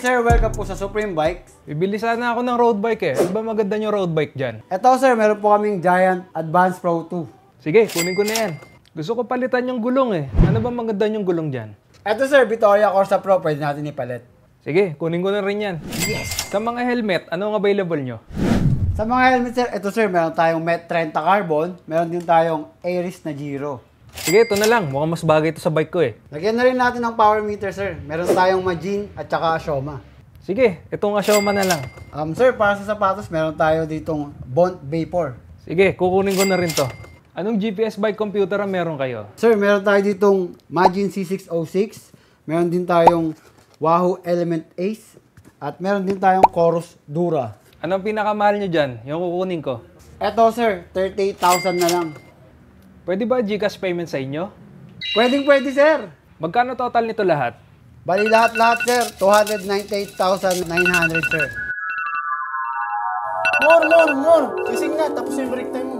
sir, welcome po sa Supreme Bikes. Bibili sana ako ng road bike eh. Ano ba maganda yung road bike dyan? Ito sir, meron po kaming Giant Advance Pro 2. Sige, kunin ko na yan. Gusto ko palitan yung gulong eh. Ano ba maganda yung gulong dyan? Ito sir, Vittoria Corsa Pro, pwede natin ipalit. Sige, kunin ko na rin yan. Yes! Sa mga helmet, anong available nyo? Sa mga helmet sir, ito sir, meron tayong Met 30 Carbon, meron din tayong Aris na Giro. Sige, ito na lang. Mukhang mas bagay ito sa bike ko eh. Lagyan na rin natin ng power meter sir. Meron tayong Majin at saka Shoma. Sige, itong Ashoma na lang. Sir, para sa sapatos, meron tayo ditong Bond Vapor. Sige, kukunin ko na rin to. Anong GPS bike computer ang meron kayo? Sir, meron tayo ditong Majin C606. Meron din tayong Wahoo Element Ace. At meron din tayong Chorus Dura. Anong pinakamahal nyo dyan? Yung kukunin ko. Eto sir, 38,000 na lang. Pwede ba GCash payment sa inyo? Pwede sir. Magkano total nito lahat? Bali lahat sir, 298,900 sir. More! Kising na, tapos yung break time mo.